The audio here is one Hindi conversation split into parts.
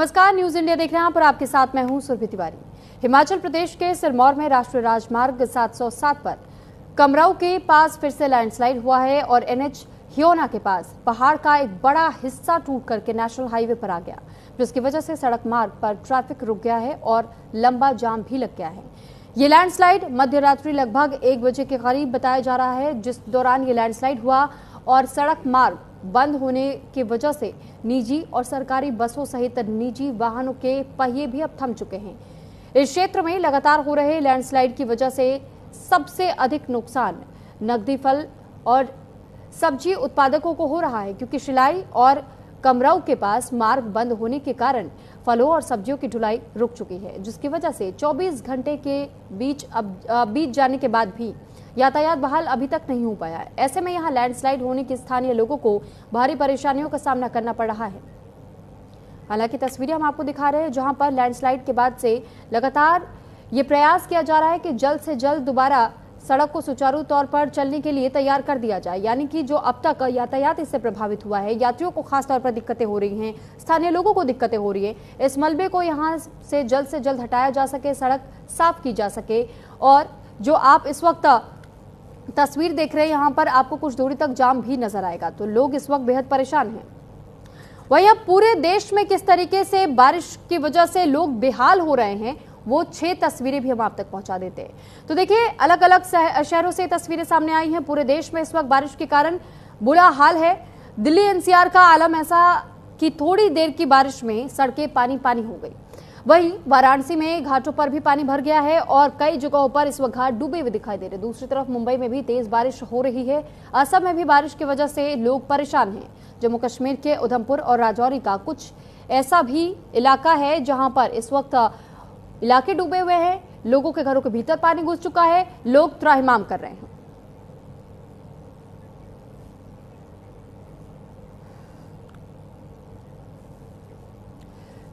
नमस्कार, न्यूज इंडिया देख रहे हैं आप और आपके साथ मैं हूं सुरभि तिवारी। हिमाचल प्रदेश के सिरमौर में राष्ट्रीय राजमार्ग 707 पर कमराऊ के पास फिर से लैंडस्लाइड हुआ है और एनएच हियोना के पास पहाड़ का एक बड़ा हिस्सा टूट करके नेशनल हाईवे पर आ गया, जिसकी वजह से सड़क मार्ग पर ट्रैफिक रुक गया है और लंबा जाम भी लग गया है। ये लैंडस्लाइड मध्य रात्रि लगभग 1 बजे के करीब बताया जा रहा है, जिस दौरान ये लैंडस्लाइड हुआ और सड़क मार्ग बंद होने की वजह से निजी और सरकारी बसों सहित निजी वाहनों के पहिए भी अब थम चुके हैं। इस क्षेत्र में लगातार हो रहे लैंडस्लाइड की वजह से सबसे अधिक नुकसान नकदी फल और सब्जी उत्पादकों को हो रहा है, क्योंकि शिलाई और कमराऊ के पास मार्ग बंद होने के कारण फलों और सब्जियों की ढुलाई रुक चुकी है, जिसकी वजह से 24 घंटे के बीत जाने के बाद भी यातायात बहाल अभी तक नहीं हो पाया है। ऐसे में यहां लैंडस्लाइड होने की स्थानीय लोगों को भारी परेशानियों का सामना करना पड़ रहा है। हालांकि तस्वीरें हम आपको दिखा रहे हैं जहां पर लैंडस्लाइड के बाद से लगातार ये प्रयास किया जा रहा है कि जल्द से जल्द दोबारा सड़क को सुचारू तौर पर चलने के लिए तैयार कर दिया जाए, यानी कि जो अब तक यातायात इससे प्रभावित हुआ है, यात्रियों को खास तौर पर दिक्कतें हो रही हैं, स्थानीय लोगों को दिक्कतें हो रही हैं, इस मलबे को यहां से जल्द हटाया जा सके, सड़क साफ की जा सके। और जो आप इस वक्त तस्वीर देख रहे हैं, यहाँ पर आपको कुछ दूरी तक जाम भी नजर आएगा, तो लोग इस वक्त बेहद परेशान हैं। वहीं अब पूरे देश में किस तरीके से बारिश की वजह से लोग बेहाल हो रहे हैं, वो 6 तस्वीरें भी हम आप तक पहुंचा देते हैं। तो देखिए, अलग अलग शहरों से तस्वीरें सामने आई हैं। पूरे देश में इस वक्त बारिश के कारण बुरा हाल है। दिल्ली एनसीआर का आलम ऐसा कि थोड़ी देर की बारिश में सड़कें पानी पानी हो गई। वहीं वाराणसी में घाटों पर भी पानी भर गया है और कई जगहों पर इस वक्त घाट डूबे हुए दिखाई दे रहे हैं। दूसरी तरफ मुंबई में भी तेज बारिश हो रही है। असम में भी बारिश की वजह से लोग परेशान हैं। जम्मू कश्मीर के उधमपुर और राजौरी का कुछ ऐसा भी इलाका है जहां पर इस वक्त इलाके डूबे हुए हैं, लोगों के घरों के भीतर पानी घुस चुका है, लोग त्राहिमाम कर रहे हैं।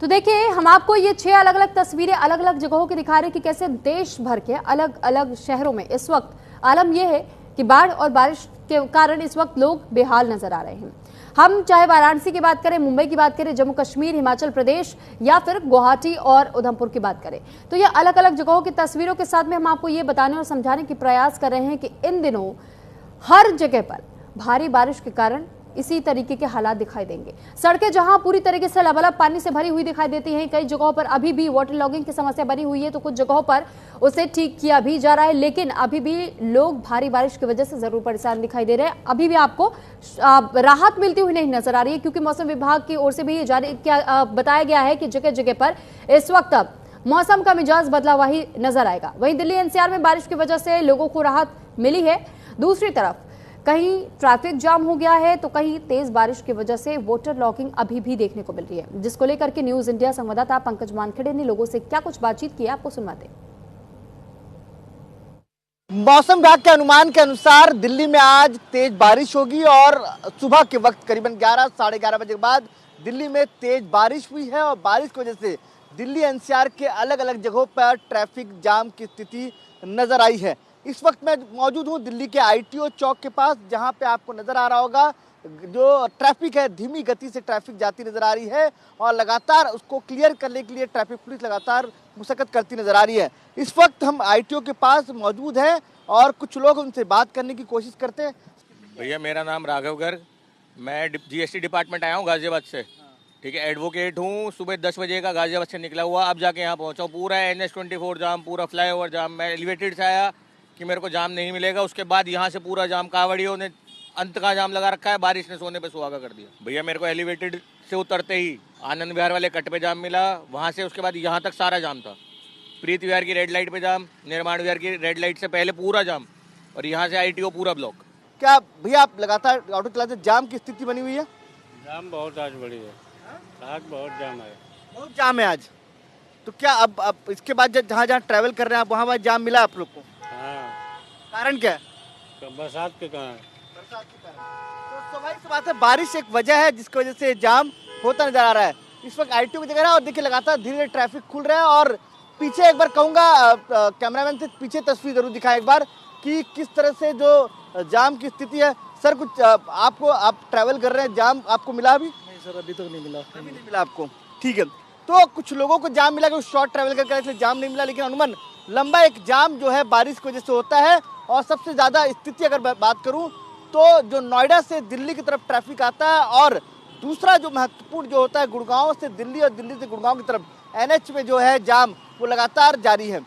तो देखिए, हम आपको ये 6 अलग अलग तस्वीरें अलग अलग जगहों की दिखा रहे हैं कि कैसे देश भर के अलग अलग शहरों में इस वक्त आलम यह है कि बाढ़ और बारिश के कारण इस वक्त लोग बेहाल नजर आ रहे हैं। हम चाहे वाराणसी की बात करें, मुंबई की बात करें, जम्मू कश्मीर, हिमाचल प्रदेश या फिर गुवाहाटी और उधमपुर की बात करें, तो ये अलग अलग जगहों की तस्वीरों के साथ में हम आपको ये बताने और समझाने की प्रयास कर रहे हैं कि इन दिनों हर जगह पर भारी बारिश के कारण इसी तरीके के हालात दिखाई देंगे। सड़कें जहां पूरी तरीके से लबालब पानी से भरी हुई दिखाई देती हैं, कई जगहों पर अभी भी वाटर लॉगिंग की समस्या बनी हुई है, तो कुछ जगहों पर उसे ठीक किया भी जा रहा है, लेकिन अभी भी लोग भारी बारिश की वजह से जरूर परेशान दिखाई दे रहे हैं। अभी भी आपको राहत मिलती हुई नहीं नजर आ रही है, क्योंकि मौसम विभाग की ओर से भी बताया गया है कि जगह जगह पर इस वक्त मौसम का मिजाज बदला हुआ ही नजर आएगा। वहीं दिल्ली एनसीआर में बारिश की वजह से लोगों को राहत मिली है। दूसरी तरफ कहीं ट्रैफिक जाम हो गया है, तो कहीं तेज बारिश की वजह से वाटर लॉगिंग अभी भी देखने को मिल रही है, जिसको लेकर के न्यूज इंडिया संवाददाता पंकज मानखेड़े ने लोगों से क्या कुछ बातचीत की, आपको सुनवाते। मौसम विभाग के अनुमान के अनुसार दिल्ली में आज तेज बारिश होगी और सुबह के वक्त करीबन 11 साढ़े 11 बजे के बाद दिल्ली में तेज बारिश हुई है और बारिश की वजह से दिल्ली एनसीआर के अलग अलग जगहों पर ट्रैफिक जाम की स्थिति नजर आई है। इस वक्त मैं मौजूद हूँ दिल्ली के आईटीओ चौक के पास, जहाँ पे आपको नजर आ रहा होगा जो ट्रैफिक है धीमी गति से ट्रैफिक जाती नजर आ रही है और लगातार उसको क्लियर करने के लिए ट्रैफिक पुलिस लगातार मुशक्कत करती नजर आ रही है। इस वक्त हम आईटीओ के पास मौजूद हैं और कुछ लोग उनसे बात करने की कोशिश करते हैं। भैया, मेरा नाम राघव गर्ग, मैं जीएसटी डिपार्टमेंट आया हूँ गाजियाबाद से। ठीक है, एडवोकेट हूँ। सुबह 10 बजे का गाजियाबाद से निकला हुआ, अब जाके यहाँ पहुँचा हूँ। पूरा NH24 जाम, पूरा फ्लाईओवर जाम। मैं एलिवेटेड से आया कि मेरे को जाम नहीं मिलेगा, उसके बाद यहाँ से पूरा जाम कावड़ियों ने अंत का जाम लगा रखा है, बारिश ने सोने पे सुहागा कर दिया। भैया, मेरे को एलिवेटेड से उतरते ही आनंद विहार वाले कट पे जाम मिला, वहाँ से उसके बाद यहाँ तक सारा जाम था। प्रीत विहार की रेड लाइट पे जाम, निर्माण विहार की रेड लाइट से पहले पूरा जाम और यहाँ से आईटीओ पूरा ब्लॉक। क्या भैया आप लगातार ऑटो चलाते, जाम की स्थिति बनी हुई है? जाम बहुत आज बड़ी है, आज बहुत जाम है। बहुत जाम है आज, तो क्या अब इसके बाद जहाँ जहाँ ट्रैवल कर रहे हैं आप वहाँ जाम मिला आप लोग को? हाँ। कारण क्या है? तो बरसात के कारण। बरसात के कारण। तो स्वाभाविक सी बात है, बारिश एक वजह है जिसकी वजह से जाम होता नजर आ रहा है। इस वक्त आईटीओ की जगह है और देखिए लगातार धीरे धीरे ट्रैफिक खुल रहा है। और पीछे एक बार कहूँगा कैमरामैन से पीछे तस्वीर जरूर दिखाएं एक बार कि किस तरह से जो जाम की स्थिति है। सर, कुछ आप ट्रैवल कर रहे हैं, जाम आपको मिला अभी? नहीं सर, अभी तक नहीं मिला। अभी नहीं मिला आपको, ठीक है। तो कुछ लोगों को जाम मिला, कुछ शॉर्ट ट्रैवल करके इसलिए जाम नहीं मिला, लेकिन अमूमन लंबा एक जाम जो है बारिश की वजह से होता है। और सबसे ज़्यादा स्थिति अगर बात करूँ तो जो नोएडा से दिल्ली की तरफ ट्रैफिक आता है, और दूसरा जो महत्वपूर्ण जो होता है गुड़गांव से दिल्ली और दिल्ली से गुड़गांव की तरफ NH में जो है जाम वो लगातार जारी है।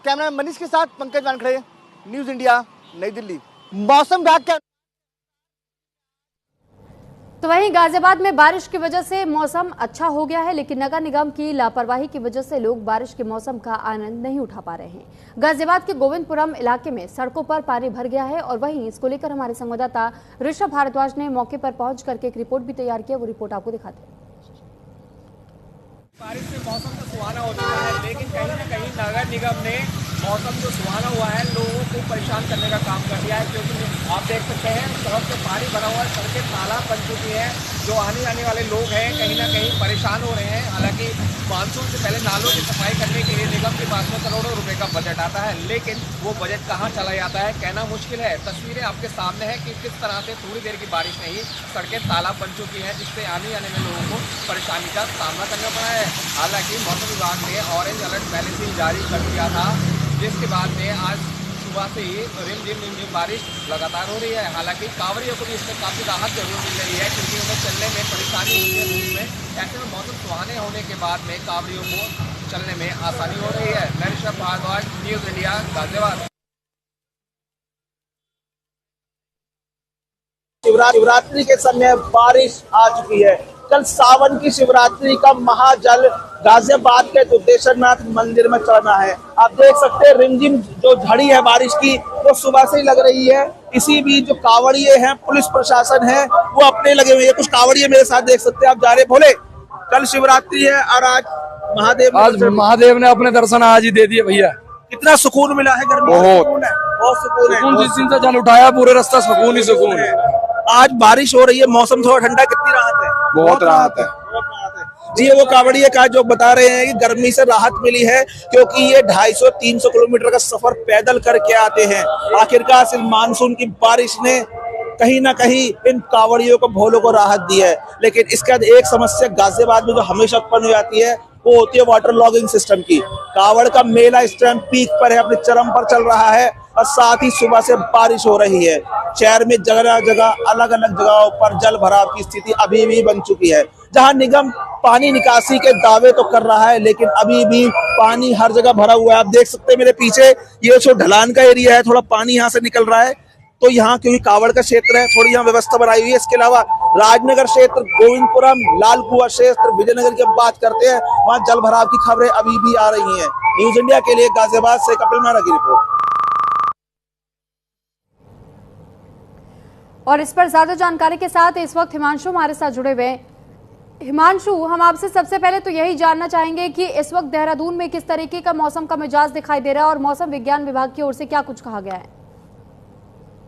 कैमरामैन मनीष के साथ पंकज वानखड़े, न्यूज़ इंडिया, नई दिल्ली। मौसम विभाग के तो वहीं गाजियाबाद में बारिश की वजह से मौसम अच्छा हो गया है, लेकिन नगर निगम की लापरवाही की वजह से लोग बारिश के मौसम का आनंद नहीं उठा पा रहे हैं। गाजियाबाद के गोविंदपुरम इलाके में सड़कों पर पानी भर गया है और वहीं इसको लेकर हमारे संवाददाता ऋषभ भारद्वाज ने मौके पर पहुंच करके एक रिपोर्ट भी तैयार किया। वो रिपोर्ट आपको दिखाते हैं। बारिश से मौसम तो सुहाना हो चुका है, लेकिन कहीं ना कहीं नगर निगम ने मौसम जो सुहाना हुआ है लोगों को परेशान करने का काम कर दिया है। क्योंकि आप देख सकते हैं सड़क से पानी भरा हुआ है, सड़कें तालाब बन चुकी हैं। जो आने जाने वाले लोग हैं कहीं ना कहीं परेशान हो रहे हैं। हालांकि मानसून से पहले नालों की सफाई करने के लिए निगम के पास में करोड़ों रुपए का बजट आता है, लेकिन वो बजट कहाँ चला जाता है कहना मुश्किल है। तस्वीरें आपके सामने है कि किस तरह से थोड़ी देर की बारिश में ही सड़कें तालाब बन चुकी हैं, जिससे आने जाने में लोगों को परेशानी का सामना करना पड़ा है। हालांकि मौसम विभाग ने ऑरेंज अलर्ट पहले से ही जारी कर दिया था, जिसके बाद में आज सुबह से ही रिमझिम बारिश लगातार हो रही है। हालांकि कांवड़ियों को भी इसमें काफ़ी राहत जरूर मिल रही है, क्योंकि उन्हें चलने में परेशानी होती है धूप में। ऐसे में मौसम सुहाने होने के बाद में कांवड़ियों को चलने में आसानी हो रही है। मैं ऋषभ भारद्वाज, न्यूज़ इंडिया, गाजियाबाद। शिवरात्रि के समय बारिश आ चुकी है। कल सावन की शिवरात्रि का महाजल गाजियाबाद के दुधेश्वरनाथ मंदिर में चढ़ना है। आप देख सकते हैं रिमझिम जो झड़ी है बारिश की वो सुबह से ही लग रही है। इसी बीच जो कांवड़िए हैं, पुलिस प्रशासन है, वो अपने लगे हुए हैं। कुछ कांवड़िए मेरे साथ देख सकते हैं आप जा रहे। भोले, कल शिवरात्रि है और आज महादेव ने अपने दर्शन आज ही दे दिए भैया। कितना सुकून मिला है, गर्मी बहुत सुकून है। जिस दिन से जल उठाया पूरे रास्ता सुकून ही सुकून है। आज बारिश हो रही है, मौसम थोड़ा ठंडा, कितनी राहत है? बहुत राहत है। जी, वो कांवड़िए का जो बता रहे हैं कि गर्मी से राहत मिली है, क्योंकि ये 250-300 किलोमीटर का सफर पैदल करके आते हैं। आखिरकार सिर्फ मानसून की बारिश ने कहीं ना कहीं इन कांवड़ियों को, भोलों को राहत दी है। लेकिन इसके बाद एक समस्या गाजियाबाद में जो हमेशा उत्पन्न हो जाती है वो होती है वाटर लॉगिंग सिस्टम की। कांवड़ का मेला इस टाइम पीक पर है, अपने चरम पर चल रहा है और साथ ही सुबह से बारिश हो रही है। शहर में जगह जगह अलग अलग जगहों पर जल भराव की स्थिति अभी भी बन चुकी है। जहां निगम पानी निकासी के दावे तो कर रहा है, लेकिन अभी भी पानी हर जगह भरा हुआ है। आप देख सकते हैं मेरे पीछे ये जो ढलान का एरिया है, थोड़ा पानी यहाँ से निकल रहा है। तो यहाँ क्योंकि कांवड़ का क्षेत्र है, थोड़ी यहाँ व्यवस्था बनाई हुई है। इसके अलावा राजनगर क्षेत्र, गोविंदपुरम, लाल कुआं क्षेत्र, विजयनगर की बात करते हैं, वहाँ जल भराव की खबरें अभी भी आ रही हैं। न्यूज़ इंडिया के लिए गाजियाबाद से कपिल मारा की रिपोर्ट। और इस पर ज्यादा जानकारी के साथ इस वक्त हिमांशु हमारे साथ जुड़े हुए हैं। हिमांशु, हम आपसे सबसे पहले तो यही जानना चाहेंगे कि इस वक्त देहरादून में किस तरीके का मौसम का मिजाज दिखाई दे रहा है और मौसम विज्ञान विभाग की ओर से क्या कुछ कहा गया है?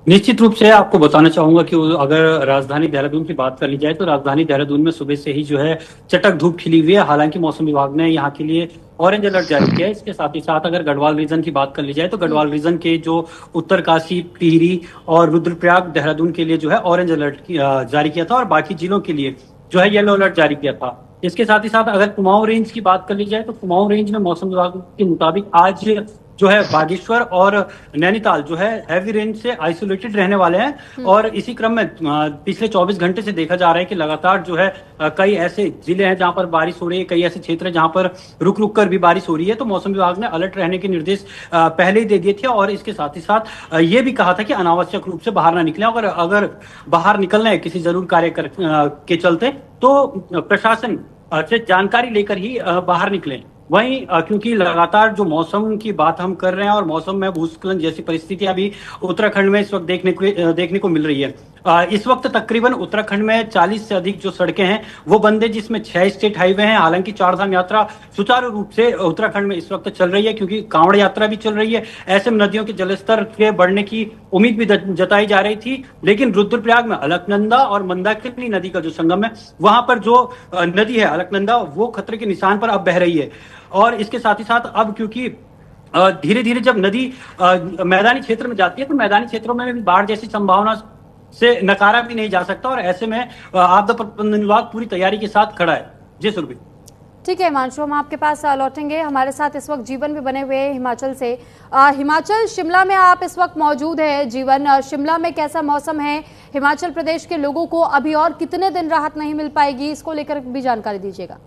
निश्चित रूप से आपको बताना चाहूंगा कि अगर राजधानी देहरादून की बात कर ली जाए तो राजधानी देहरादून में सुबह से ही जो है चटक धूप खिली हुई है। हालांकि मौसम विभाग ने यहाँ के लिए ऑरेंज अलर्ट जारी किया है। इसके साथ ही साथ अगर गढ़वाल रीजन की बात कर ली जाए तो गढ़वाल रीजन के जो उत्तरकाशी, टिहरी और रुद्रप्रयाग, देहरादून के लिए जो है ऑरेंज अलर्ट जारी किया था और बाकी जिलों के लिए जो है येलो अलर्ट जारी किया था। इसके साथ ही साथ अगर कुमाऊं रेंज की बात कर ली जाए तो कुमाऊं रेंज में मौसम विभाग के मुताबिक आज जो है बागेश्वर और नैनीताल जो है हैवी रेंज से आइसोलेटेड रहने वाले हैं। और इसी क्रम में पिछले 24 घंटे से देखा जा रहा है कि लगातार जो है कई ऐसे जिले हैं जहां पर बारिश हो रही है, कई ऐसे क्षेत्र हैं जहां पर रुक रुक कर भी बारिश हो रही है। तो मौसम विभाग ने अलर्ट रहने के निर्देश पहले ही दे दिए थे और इसके साथ ही साथ ये भी कहा था कि अनावश्यक रूप से बाहर ना निकलें। अगर बाहर निकलना है किसी जरूर कार्य के चलते तो प्रशासन से जानकारी लेकर ही बाहर निकलें। वहीं क्योंकि लगातार जो मौसम की बात हम कर रहे हैं और मौसम में भूस्खलन जैसी परिस्थितियां भी उत्तराखंड में इस वक्त देखने को मिल रही है। इस वक्त तकरीबन उत्तराखंड में 40 से अधिक जो सड़कें हैं वो बंद है, जिसमें 6 स्टेट हाईवे हैं। हालांकि चारधाम यात्रा सुचारू रूप से उत्तराखंड में इस वक्त चल रही है, क्योंकि कांवड़ यात्रा भी चल रही है। ऐसे में नदियों के जलस्तर के बढ़ने की उम्मीद भी जताई जा रही थी। लेकिन रुद्रप्रयाग में अलकनंदा और मंदाकिनी नदी का जो संगम है, वहां पर जो नदी है अलकनंदा, वो खतरे के निशान पर अब बह रही है। और इसके साथ ही साथ अब क्योंकि धीरे धीरे जब नदी मैदानी क्षेत्र में जाती है तो मैदानी क्षेत्रों में भी बाढ़ जैसी संभावना से नकारा भी नहीं जा सकता। और ऐसे में आपदा प्रबंधन विभाग पूरी तैयारी के साथ खड़ा है। जी सुरभि। ठीक है हिमांशु, हम आपके पास लौटेंगे। हमारे साथ इस वक्त जीवन भी बने हुए हैं हिमाचल से। हिमाचल शिमला में आप इस वक्त मौजूद है। जीवन, शिमला में कैसा मौसम है? हिमाचल प्रदेश के लोगों को अभी और कितने दिन राहत नहीं मिल पाएगी, इसको लेकर भी जानकारी दीजिएगा।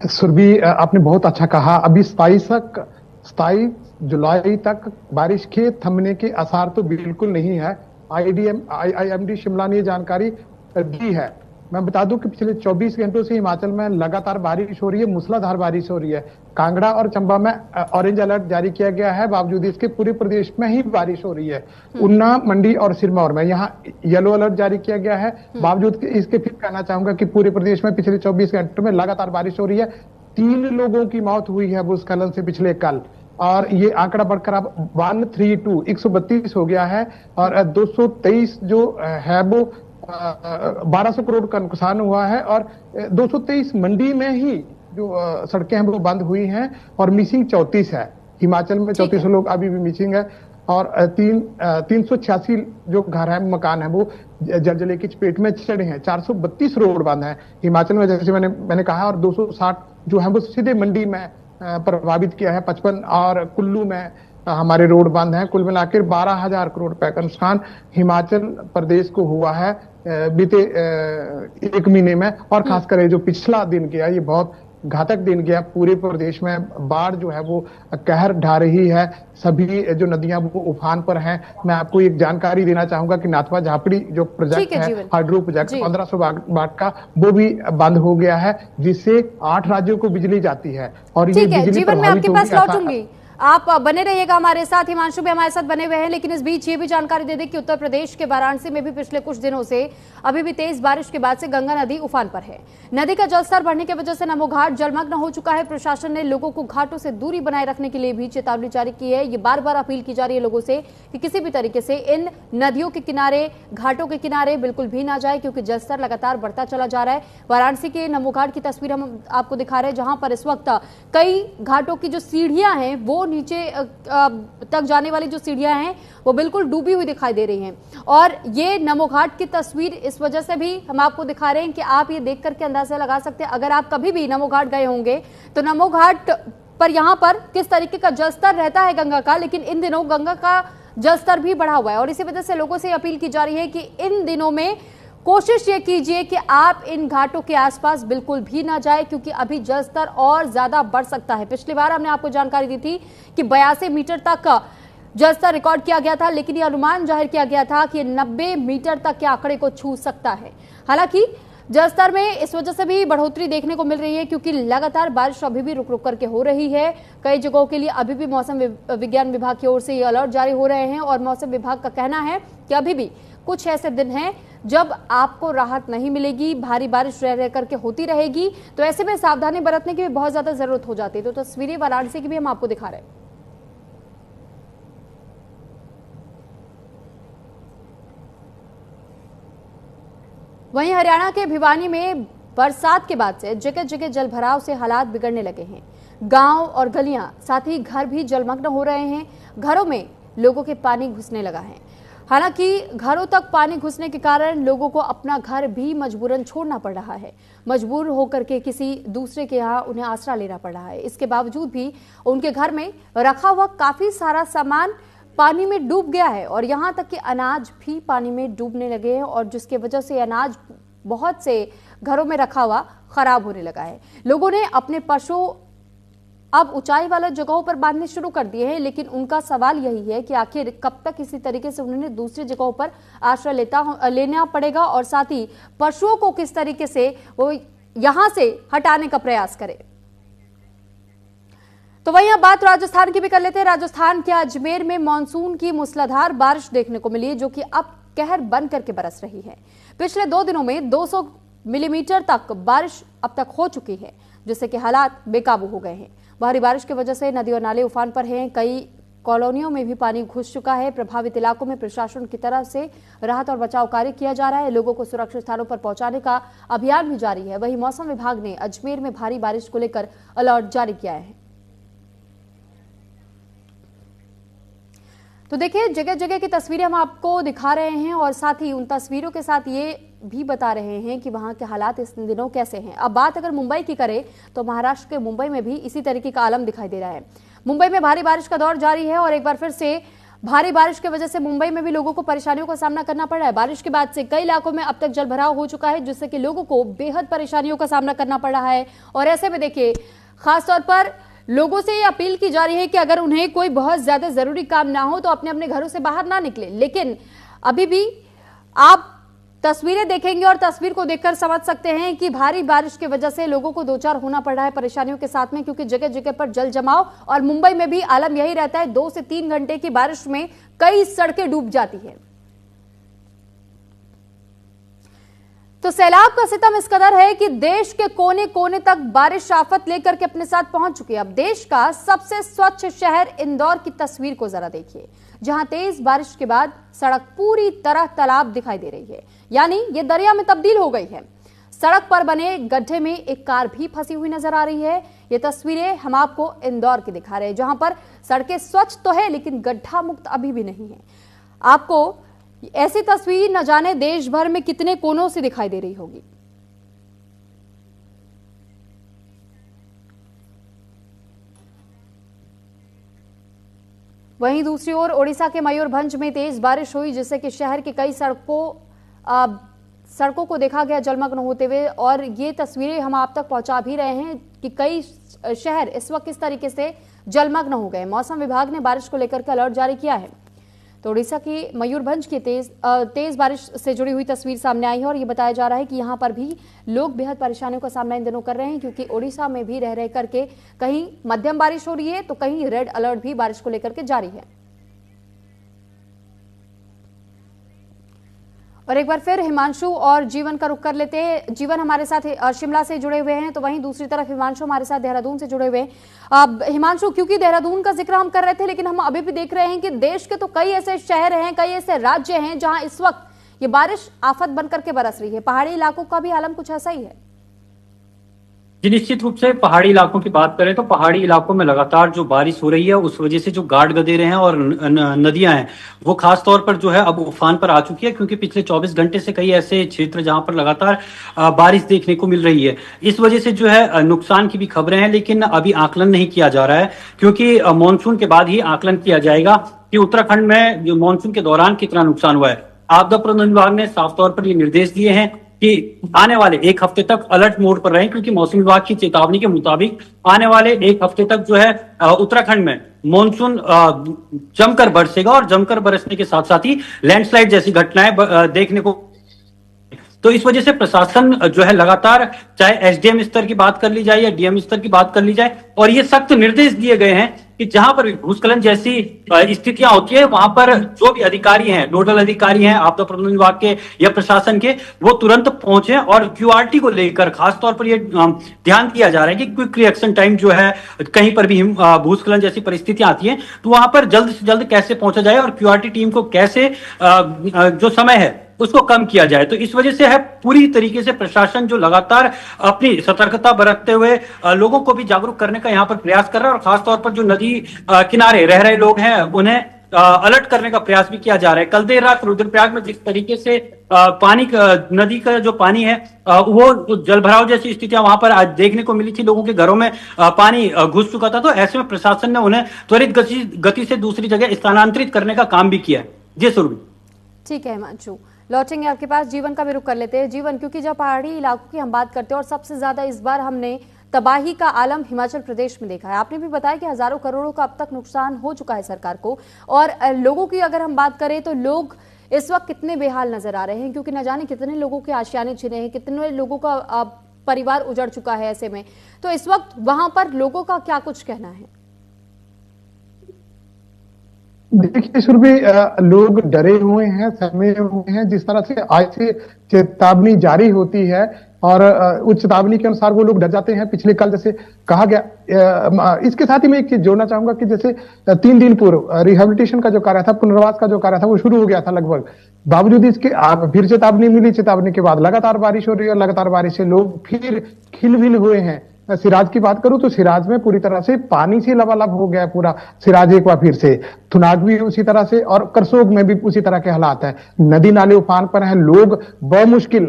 सुरभि, आपने बहुत अच्छा कहा। अभी 27 जुलाई तक बारिश के थमने के आसार तो बिल्कुल नहीं है। IIMD शिमला ने ये जानकारी दी है। मैं बता दूं कि पिछले 24 घंटों से हिमाचल में लगातार बारिश हो रही है, मूसलाधार बारिश हो रही है। कांगड़ा और चंबा में ऑरेंज अलर्ट जारी किया गया है, बावजूद इसके पूरे प्रदेश में ही बारिश हो रही है। ऊना, मंडी और सिरमौर में यहाँ येलो अलर्ट जारी किया गया है, बावजूद इसके फिर कहना चाहूंगा कि पूरे प्रदेश में पिछले 24 घंटों में लगातार बारिश हो रही है। 3 लोगों की मौत हुई है भूस्खलन से पिछले कल, और ये आंकड़ा बढ़कर अब 132 हो गया है। और 223 जो है वो 1200 करोड़ का नुकसान हुआ है। और 223 मंडी में ही जो सड़कें हैं वो बंद हुई हैं, और मिसिंग 34 है। हिमाचल में 34 लोग अभी भी मिसिंग है। और 386 जो घर है, मकान है, वो जलजले की चपेट में चढ़े हैं। 432 रोड बंद है हिमाचल में, जैसे मैंने कहा। और 260 जो है वो सीधे मंडी में प्रभावित किया है। 55 और कुल्लू में हमारे रोड बंद हैं। कुल मिलाकर 12,000 करोड़ रुपए का नुकसान हिमाचल प्रदेश को हुआ है बीते 1 महीने में। और खासकर जो पिछला दिन गया, ये बहुत घातक दिन गया। पूरे प्रदेश में बाढ़ जो है वो कहर ढा रही है। सभी जो नदियां वो उफान पर हैं। मैं आपको एक जानकारी देना चाहूंगा कि नाथपा झापड़ी जो प्रोजेक्ट है, हाइड्रो प्रोजेक्ट 1500 वाट का, वो भी बंद हो गया है, जिससे 8 राज्यों को बिजली जाती है। और ये बिजली जीवन में आपके पास लौटूंगी, आप बने रहिएगा हमारे साथ। हिमांशु भी हमारे साथ बने हुए हैं, लेकिन इस बीच ये भी जानकारी दे दें कि उत्तर प्रदेश के वाराणसी में भी पिछले कुछ दिनों से अभी भी तेज बारिश के बाद से गंगा नदी उफान पर है। नदी का जलस्तर बढ़ने की वजह से नमो घाट जलमग्न हो चुका है। प्रशासन ने लोगों को घाटों से दूरी बनाए रखने के लिए भी चेतावनी जारी की है। ये बार बार अपील की जा रही है लोगों से कि किसी भी तरीके से इन नदियों के किनारे, घाटों के किनारे बिल्कुल भी ना जाए, क्योंकि जलस्तर लगातार बढ़ता चला जा रहा है। वाराणसी के नमो घाट की तस्वीर हम आपको दिखा रहे हैं, जहां पर इस वक्त कई घाटों की जो सीढ़ियां हैं, वो नीचे तक जाने वाली जो सीढ़ियां हैं वो बिल्कुल डूबी हुई दिखाई दे रही हैं। और ये नमो घाट की तस्वीर इस वजह से भी हम आपको दिखा रहे हैं कि आप ये देख करके अंदाजा लगा सकते हैं, अगर आप कभी भी नमो घाट गए होंगे तो नमो घाट पर यहाँ पर किस तरीके का जलस्तर रहता है गंगा का। लेकिन इन दिनों गंगा का जलस्तर भी बढ़ा हुआ है, और इसी वजह से लोगों से अपील की जा रही है कि इन दिनों में कोशिश ये कीजिए कि आप इन घाटों के आसपास बिल्कुल भी ना जाए, क्योंकि अभी जलस्तर और ज्यादा बढ़ सकता है। पिछली बार हमने आपको जानकारी दी थी कि 82 मीटर तक जलस्तर रिकॉर्ड किया गया था, लेकिन ये अनुमान जाहिर किया गया था कि 90 मीटर तक के आंकड़े को छू सकता है। हालांकि जलस्तर में इस वजह से भी बढ़ोतरी देखने को मिल रही है, क्योंकि लगातार बारिश अभी भी रुक रुक करके हो रही है। कई जगहों के लिए अभी भी मौसम विज्ञान विभाग की ओर से ये अलर्ट जारी हो रहे हैं, और मौसम विभाग का कहना है कि अभी भी कुछ ऐसे दिन हैं जब आपको राहत नहीं मिलेगी, भारी बारिश रह करके होती रहेगी। तो ऐसे में सावधानी बरतने की भी बहुत ज्यादा जरूरत हो जाती है। तो तस्वीरें वाराणसी की भी हम आपको दिखा रहे हैं। वहीं हरियाणा के भिवानी में बरसात के बाद से जगह जगह जल भराव से हालात बिगड़ने लगे हैं। गांव और गलियां, साथ ही घर भी जलमग्न हो रहे हैं। घरों में लोगों के पानी घुसने लगा है। हालांकि घरों तक पानी घुसने के कारण लोगों को अपना घर भी मजबूरन छोड़ना पड़ रहा है। मजबूर होकर के किसी दूसरे के यहाँ उन्हें आसरा लेना पड़ रहा है। इसके बावजूद भी उनके घर में रखा हुआ काफी सारा सामान पानी में डूब गया है, और यहाँ तक कि अनाज भी पानी में डूबने लगे हैं, और जिसके वजह से अनाज बहुत से घरों में रखा हुआ खराब होने लगा है। लोगों ने अपने पशु अब ऊंचाई वाले जगहों पर बांधने शुरू कर दिए हैं, लेकिन उनका सवाल यही है कि आखिर कब तक इसी तरीके से उन्हें दूसरी जगहों पर आश्रय लेना पड़ेगा, और साथ ही पशुओं को किस तरीके से वो यहां से हटाने का प्रयास करें। तो वहीं अब बात राजस्थान की भी कर लेते हैं। राजस्थान के अजमेर में मानसून की मूसलाधार बारिश देखने को मिली है, जो कि अब कहर बन करके बरस रही है। पिछले 2 दिनों में 200 मिलीमीटर तक बारिश अब तक हो चुकी है, जिससे कि हालात बेकाबू हो गए हैं। भारी बारिश की वजह से नदी और नाले उफान पर हैं। कई कॉलोनियों में भी पानी घुस चुका है। प्रभावित इलाकों में प्रशासन की तरफ से राहत और बचाव कार्य किया जा रहा है। लोगों को सुरक्षित स्थानों पर पहुंचाने का अभियान भी जारी है। वहीं मौसम विभाग ने अजमेर में भारी बारिश को लेकर अलर्ट जारी किया है। तो देखिए, जगह जगह की तस्वीरें हम आपको दिखा रहे हैं और साथ ही उन तस्वीरों के साथ ये भी बता रहे हैं कि वहां के हालात इस दिनों कैसे हैं। अब बात अगर मुंबई की करें तो महाराष्ट्र के मुंबई में भी इसी तरीके का आलम दिखाई दे रहा है। मुंबई में भारी बारिश का दौर जारी है और एक बार फिर से भारी बारिश की वजह से मुंबई में भी लोगों को परेशानियों का सामना करना पड़ रहा है। बारिश के बाद से कई इलाकों में अब तक जलभराव हो चुका है, जिससे कि लोगों को बेहद परेशानियों का सामना करना पड़ रहा है। और ऐसे में देखिए, खासतौर पर लोगों से ये अपील की जा रही है कि अगर उन्हें कोई बहुत ज्यादा जरूरी काम ना हो तो अपने अपने घरों से बाहर ना निकले। लेकिन अभी भी आप तस्वीरें देखेंगे और तस्वीर को देखकर समझ सकते हैं कि भारी बारिश की वजह से लोगों को दो चार होना पड़ रहा है परेशानियों के साथ में, क्योंकि जगह जगह पर जल जमाव। और मुंबई में भी आलम यही रहता है, 2 से 3 घंटे की बारिश में कई सड़कें डूब जाती है। तो सैलाब का सितम इस कदर है कि देश के कोने कोने तक बारिश आफत लेकर के अपने साथ पहुंच चुकी है। अब देश का सबसे स्वच्छ शहर इंदौर की तस्वीर को जरा देखिए, जहां तेज बारिश के बाद सड़क पूरी तरह तालाब दिखाई दे रही है, यानी ये दरिया में तब्दील हो गई है। सड़क पर बने गड्ढे में एक कार भी फंसी हुई नजर आ रही है। ये तस्वीरें हम आपको इंदौर की दिखा रहे हैं, जहां पर सड़कें स्वच्छ तो है लेकिन गड्ढा मुक्त अभी भी नहीं है। आपको ऐसी तस्वीर न जाने देश भर में कितने कोनों से दिखाई दे रही होगी। वहीं दूसरी ओर ओडिशा के मयूरभंज में तेज बारिश हुई, जिससे कि शहर के कई सड़कों को देखा गया जलमग्न होते हुए। और ये तस्वीरें हम आप तक पहुंचा भी रहे हैं कि कई शहर इस वक्त किस तरीके से जलमग्न हो गए। मौसम विभाग ने बारिश को लेकर के अलर्ट जारी किया है। तो ओडिशा की मयूरभंज की तेज बारिश से जुड़ी हुई तस्वीर सामने आई है और ये बताया जा रहा है कि यहाँ पर भी लोग बेहद परेशानियों का सामना इन दिनों कर रहे हैं, क्योंकि ओडिशा में भी रह रह करके कहीं मध्यम बारिश हो रही है तो कहीं रेड अलर्ट भी बारिश को लेकर के जारी है। और एक बार फिर हिमांशु और जीवन का रुख कर लेते हैं। जीवन हमारे साथ शिमला से जुड़े हुए हैं, तो वहीं दूसरी तरफ हिमांशु हमारे साथ देहरादून से जुड़े हुए हैं। अब हिमांशु, क्योंकि देहरादून का जिक्र हम कर रहे थे, लेकिन हम अभी भी देख रहे हैं कि देश के तो कई ऐसे शहर हैं, कई ऐसे राज्य हैं जहां इस वक्त ये बारिश आफत बनकर के बरस रही है। पहाड़ी इलाकों का भी आलम कुछ ऐसा ही है। जी, निश्चित रूप से पहाड़ी इलाकों की बात करें तो पहाड़ी इलाकों में लगातार जो बारिश हो रही है उस वजह से जो गाड गदेरे हैं और नदियां हैं वो खास तौर पर जो है अब उफान पर आ चुकी है, क्योंकि पिछले 24 घंटे से कई ऐसे क्षेत्र जहां पर लगातार बारिश देखने को मिल रही है। इस वजह से जो है नुकसान की भी खबरें हैं, लेकिन अभी आकलन नहीं किया जा रहा है, क्योंकि मानसून के बाद ही आकलन किया जाएगा कि उत्तराखंड में जो मानसून के दौरान कितना नुकसान हुआ है। आपदा प्रबंधन विभाग ने साफ तौर पर ये निर्देश दिए हैं कि आने वाले 1 हफ्ते तक अलर्ट मोड पर रहें, क्योंकि मौसम विभाग की चेतावनी के मुताबिक आने वाले 1 हफ्ते तक जो है उत्तराखंड में मानसून जमकर बरसेगा और जमकर बरसने के साथ साथ ही लैंडस्लाइड जैसी घटनाएं देखने को। तो इस वजह से प्रशासन जो है लगातार, चाहे एसडीएम स्तर की बात कर ली जाए या डीएम स्तर की बात कर ली जाए, और ये सख्त निर्देश दिए गए हैं कि जहां पर भी भूस्खलन जैसी स्थितियां होती है वहां पर जो भी अधिकारी हैं, नोडल अधिकारी हैं आपदा प्रबंधन विभाग के या प्रशासन के, वो तुरंत पहुंचे। और क्यूआरटी को लेकर खासतौर पर ये ध्यान दिया जा रहा है कि क्विक रिएक्शन टाइम जो है, कहीं पर भी भूस्खलन जैसी परिस्थितियां आती हैं तो वहां पर जल्द से जल्द कैसे पहुंचा जाए और क्यूआरटी टीम को कैसे जो समय है उसको कम किया जाए। तो इस वजह से है पूरी तरीके से प्रशासन जो लगातार अपनी सतर्कता बरतते हुए लोगों को भी जागरूक करने का यहाँ पर प्रयास कर रहा है, और खासतौर पर जो नदी किनारे रह रहे लोग हैं उन्हें अलर्ट करने का प्रयास भी किया जा रहा है। कल देर रात रुद्रप्रयाग में जिस तरीके से नदी का जो पानी है वो जलभराव जैसी स्थितियां वहां पर आज देखने को मिली थी, लोगों के घरों में पानी घुस चुका था। तो ऐसे में प्रशासन ने उन्हें त्वरित गति से दूसरी जगह स्थानांतरित करने का काम भी किया है। जी सुरभि। ठीक है हिमांशु, लौटेंगे आपके पास। जीवन का भी रुख कर लेते हैं। जीवन, क्योंकि जब पहाड़ी इलाकों की हम बात करते हैं और सबसे ज्यादा इस बार हमने तबाही का आलम हिमाचल प्रदेश में देखा है। आपने भी बताया कि हजारों करोड़ों का अब तक नुकसान हो चुका है सरकार को, और लोगों की अगर हम बात करें तो लोग इस वक्त कितने बेहाल नजर आ रहे हैं, क्योंकि न जाने कितने लोगों के आशियाने छिने हैं, कितने लोगों का परिवार उजड़ चुका है। ऐसे में तो इस वक्त वहां पर लोगों का क्या कुछ कहना है? देखिए सुरभि, लोग डरे हुए हैं, सहमे हुए हैं। जिस तरह से आज से चेतावनी जारी होती है और उस चेतावनी के अनुसार वो लोग डर जाते हैं। पिछले कल जैसे कहा गया, इसके साथ ही मैं एक चीज जोड़ना चाहूंगा कि जैसे 3 दिन पूर्व रिहेबिलिटेशन का जो कार्य था, पुनर्वास का जो कार्य था, वो शुरू हो गया था लगभग। बावजूद इसके फिर चेतावनी मिली, चेतावनी के बाद लगातार बारिश हो रही है और लगातार बारिश से लोग फिर खिलबिल हुए हैं। सिराज की बात करूं तो सिराज में पूरी तरह से पानी से लबालब हो गया है पूरा सिराज एक बार फिर से। थुनाग भी उसी तरह से और करसोग में भी उसी तरह के हालात है। नदी नाले उफान पर हैं, लोग बमुश्किल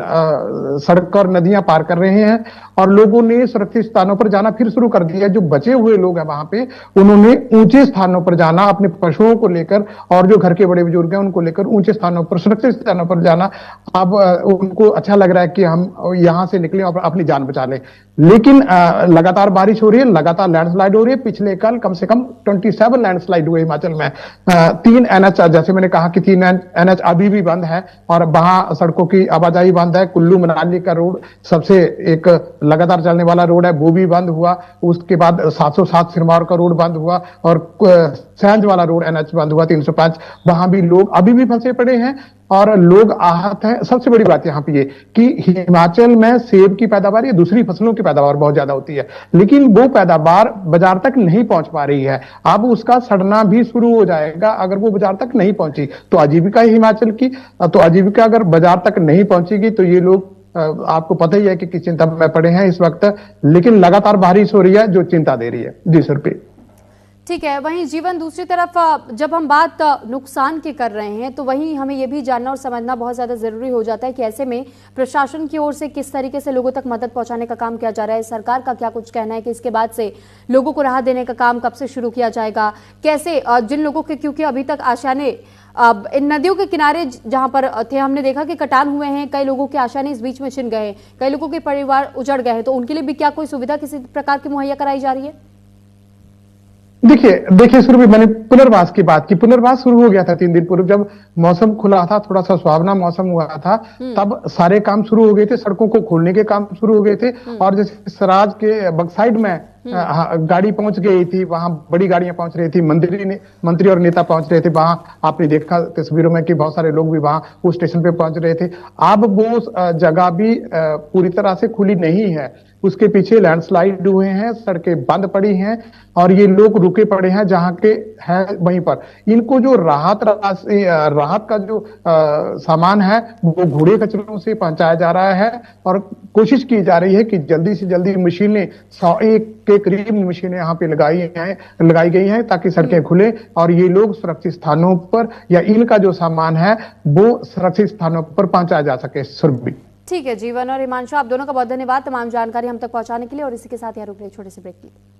सड़क और नदियां पार कर रहे हैं और लोगों ने सुरक्षित स्थानों पर जाना फिर शुरू कर दिया है। जो बचे हुए लोग हैं वहां पे, उन्होंने ऊंचे स्थानों पर जाना, अपने पशुओं को लेकर और जो घर के बड़े बुजुर्ग हैं उनको लेकर ऊंचे स्थानों पर, सुरक्षित स्थानों पर जाना। अब उनको अच्छा लग रहा है कि हम यहां से निकले और अपनी जान बचा लें। लेकिन लगातार बारिश हो रही है, लगातार लैंडस्लाइड हो रही है। पिछले कल कम से कम 27 लैंडस्लाइड हुए हिमाचल में। 3 एनएच, जैसे मैंने कहा कि 3 एनएच अभी भी बंद है और वहां सड़कों की आवाजाही बंद है। कुल्लू मनाली का रोड सबसे एक लगातार चलने वाला रोड है, वो भी बंद हुआ। उसके बाद 707 सिरमौर का रोड बंद हुआ और सैंज वाला रोड एनएच बंद हुआ 305। वहां भी लोग अभी भी फंसे पड़े हैं और लोग आहत हैं। सबसे बड़ी बात यहाँ पे ये कि हिमाचल में सेब की पैदावार या दूसरी फसलों की पैदावार बहुत ज्यादा होती है, लेकिन वो पैदावार बाजार तक नहीं पहुंच पा रही है। अब उसका सड़ना भी शुरू हो जाएगा अगर वो बाजार तक नहीं पहुंची तो। आजीविका है हिमाचल की, तो आजीविका अगर बाजार तक नहीं पहुंचेगी तो ये लोग, आपको पता ही है कि किस चिंता में पड़े हैं इस वक्त। लेकिन लगातार बारिश हो रही है जो चिंता दे रही है। जी सुरभि। ठीक है। वहीं जीवन, दूसरी तरफ जब हम बात नुकसान की कर रहे हैं तो वहीं हमें यह भी जानना और समझना बहुत ज़्यादा ज़रूरी हो जाता है कि ऐसे में प्रशासन की ओर से किस तरीके से लोगों तक मदद पहुंचाने का काम किया जा रहा है। सरकार का क्या कुछ कहना है कि इसके बाद से लोगों को राहत देने का काम कब से शुरू किया जाएगा, कैसे जिन लोगों के, क्योंकि अभी तक आशाने इन नदियों के किनारे जहां पर थे, हमने देखा कि कटान हुए हैं, कई लोगों के आशाने इस बीच में छिन गए हैं, कई लोगों के परिवार उजड़ गए हैं, तो उनके लिए भी क्या कोई सुविधा किसी प्रकार की मुहैया कराई जा रही है? देखिए सुरभि, मैंने पुनर्वास की बात की। पुनर्वास शुरू हो गया था 3 दिन पूर्व, जब मौसम खुला था, थोड़ा सा सुहावना मौसम हुआ था, तब सारे काम शुरू हो गए थे। सड़कों को खोलने के काम शुरू हो गए थे और जैसे सराज के बक्साइड में गाड़ी पहुंच गई थी, वहां बड़ी गाड़ियां पहुंच रही थी, मंत्री और नेता पहुंच रहे थे। वहां आपने देखा तस्वीरों में कि बहुत सारे लोग भी वहां उस स्टेशन पे पहुंच रहे थे। अब वो जगह भी पूरी तरह से खुली नहीं है, उसके पीछे लैंडस्लाइड हुए हैं, सड़कें बंद पड़ी हैं और ये लोग रुके पड़े हैं जहां के हैं वहीं पर। इनको जो राहत का जो सामान है वो घोड़े कचरों से पहुंचाया जा रहा है और कोशिश की जा रही है कि जल्दी से जल्दी मशीनें, 101 के करीब मशीनें यहाँ पे लगाई गई हैं ताकि सड़कें खुले और ये लोग सुरक्षित स्थानों पर या इनका जो सामान है वो सुरक्षित स्थानों पर पहुंचाया जा सके। सुरभि। ठीक है। जीवन और हिमांशु, आप दोनों का बहुत धन्यवाद तमाम जानकारी हम तक पहुंचाने के लिए और इसी के साथ यहाँ रुक रहे छोटे से ब्रेक के लिए।